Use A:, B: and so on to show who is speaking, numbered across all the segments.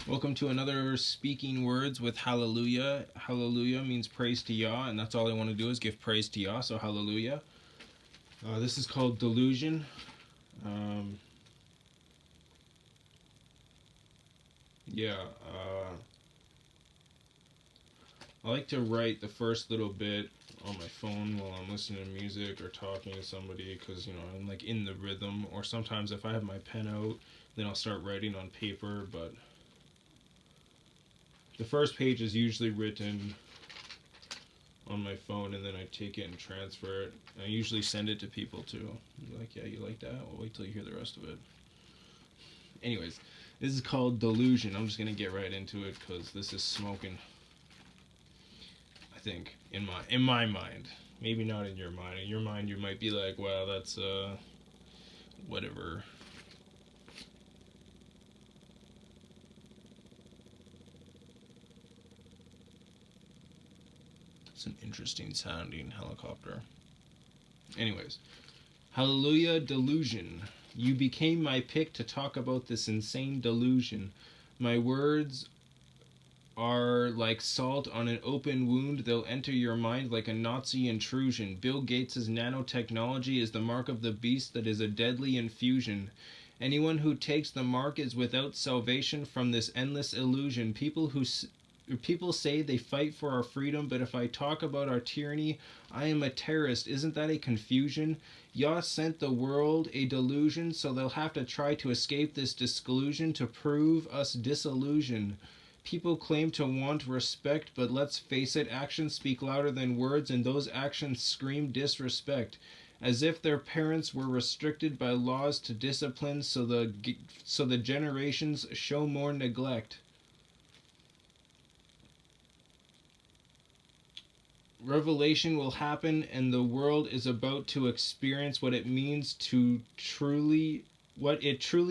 A: Welcome to another Speaking Words with HalleluYah. HalleluYah means praise to Yah, and that's all I want to do is give praise to Yah, so HalleluYah. This is called Delusion. I like to write the first little bit on my phone while I'm listening to music or talking to somebody because, I'm like in the rhythm. Or sometimes if I have my pen out, then I'll start writing on paper, but the first page is usually written on my phone, and then I take it and transfer it. I usually send it to people too. Like, yeah, you like that? Well, wait till you hear the rest of it. Anyways, this is called Delusion. I'm just gonna get right into it because this is smoking. I think in my mind, maybe not in your mind. In your mind, you might be like, "Wow, that's whatever." It's an interesting sounding helicopter. Anyways, HalleluYah, Delusion. You became my pick to talk about this insane delusion. My words are like salt on an open wound. They'll enter your mind like a Nazi intrusion. Bill Gates' nanotechnology is the mark of the beast that is a deadly infusion. Anyone who takes the mark is without salvation from this endless illusion. People say they fight for our freedom, but if I talk about our tyranny, I am a terrorist. Isn't that a confusion? Yah sent the world a delusion, so they'll have to try to escape this disclusion to prove us disillusion. People claim to want respect, but let's face it, actions speak louder than words, and those actions scream disrespect. As if their parents were restricted by laws to discipline, so the generations show more neglect. Revelation will happen, and the world is about to experience what it truly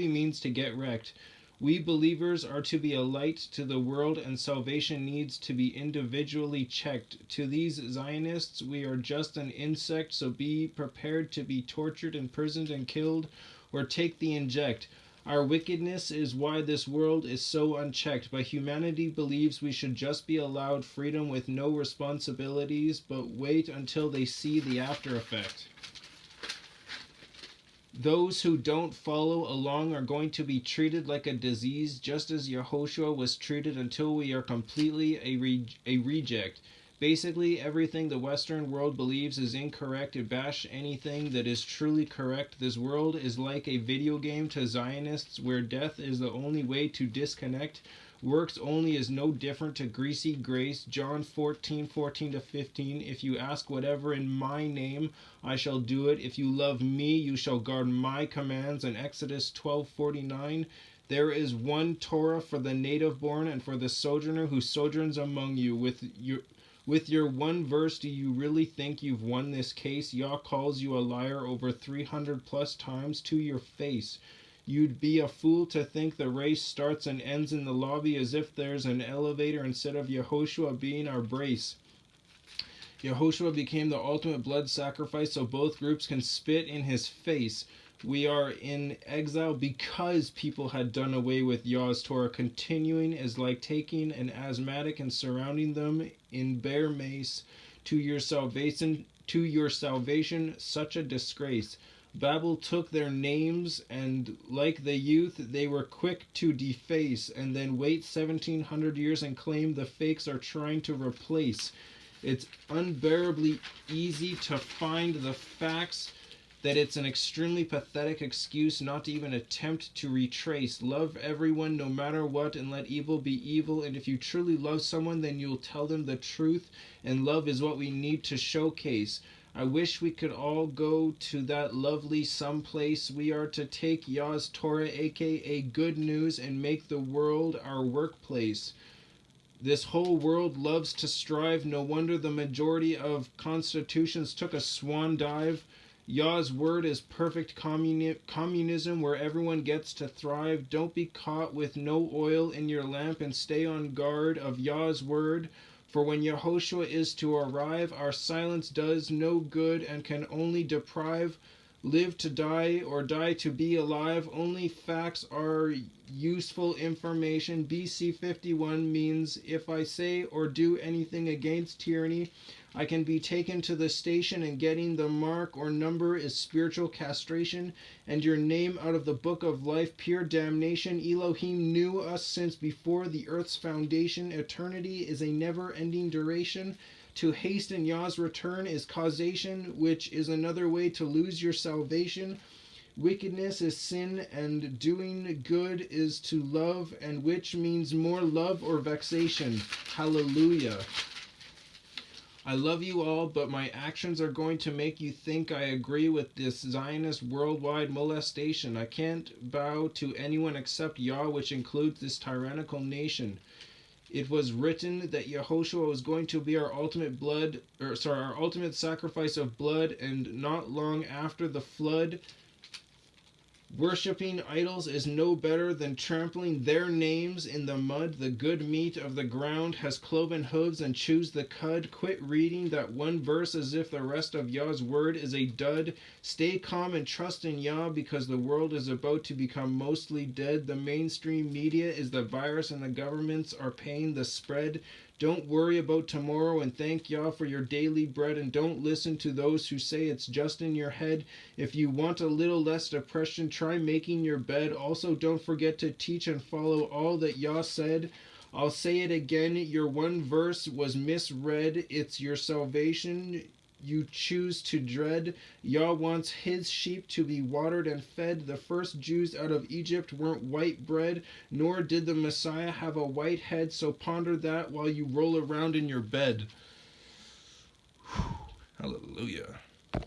A: means to get wrecked. We believers are to be a light to the world, and salvation needs to be individually checked. To these Zionists, we are just an insect, so be prepared to be tortured, imprisoned, and killed, or take the inject. Our wickedness is why this world is so unchecked, but humanity believes we should just be allowed freedom with no responsibilities, but wait until they see the after effect. Those who don't follow along are going to be treated like a disease, just as Yahoshua was treated until we are completely a reject. Basically, everything the Western world believes is incorrect. To bash anything that is truly correct. This world is like a video game to Zionists where death is the only way to disconnect. Works only is no different to greasy grace. John 14:14-15. If you ask whatever in my name, I shall do it. If you love me, you shall guard my commands. In Exodus 12:49. There is one Torah for the native born and for the sojourner who sojourns among you. With your one verse, do you really think you've won this case? Yah calls you a liar over 300 plus times to your face. You'd be a fool to think the race starts and ends in the lobby as if there's an elevator instead of Yahoshua being our brace. Yahoshua became the ultimate blood sacrifice so both groups can spit in his face. We are in exile because people had done away with Yah's Torah. Continuing is like taking an asthmatic and surrounding them in bear mace. To your salvation, such a disgrace. Babel took their names, and like the youth, they were quick to deface, and then wait 1700 years and claim the fakes are trying to replace. It's unbearably easy to find the facts that it's an extremely pathetic excuse not to even attempt to retrace. Love everyone no matter what, and let evil be evil. And if you truly love someone, then you'll tell them the truth, and love is what we need to showcase. I wish we could all go to that lovely someplace. We are to take Yah's Torah, aka good news, and make the world our workplace. This whole world loves to strive. No wonder the majority of constitutions took a swan dive. Yah's word is perfect communism where everyone gets to thrive. Don't be caught with no oil in your lamp, and stay on guard of Yah's word. For when Yahoshua is to arrive, our silence does no good and can only deprive. live to die or die to be alive. Only facts are useful information. BC 51 means if I say or do anything against tyranny, I can be taken to the station, and getting the mark or number is spiritual castration, and your name out of the book of life, pure damnation. Elohim knew us since before the earth's foundation. Eternity is a never-ending duration. To hasten Yah's return is causation, which is another way to lose your salvation. Wickedness is sin, and doing good is to love, and which means more love or vexation. Hallelujah. I love you all, but my actions are going to make you think I agree with this Zionist worldwide molestation. I can't bow to anyone except Yah, which includes this tyrannical nation. It was written that Yahoshua was going to be our ultimate sacrifice of blood, and not long after the flood, worshipping idols is no better than trampling their names in the mud. The good meat of the ground has cloven hooves and chews the cud. Quit reading that one verse as if the rest of Yah's word is a dud. Stay calm and trust in Yah, because the world is about to become mostly dead. The mainstream media is the virus, and the governments are paying the spread. Don't worry about tomorrow, and thank Yah for your daily bread, and don't listen to those who say it's just in your head. If you want a little less depression, try making your bed. Also, don't forget to teach and follow all that Yah said. I'll say it again, your one verse was misread. It's your salvation you choose to dread. Yah wants his sheep to be watered and fed. The first Jews out of Egypt weren't white bread, nor did the Messiah have a white head, so ponder that while you roll around in your bed. Hallelujah.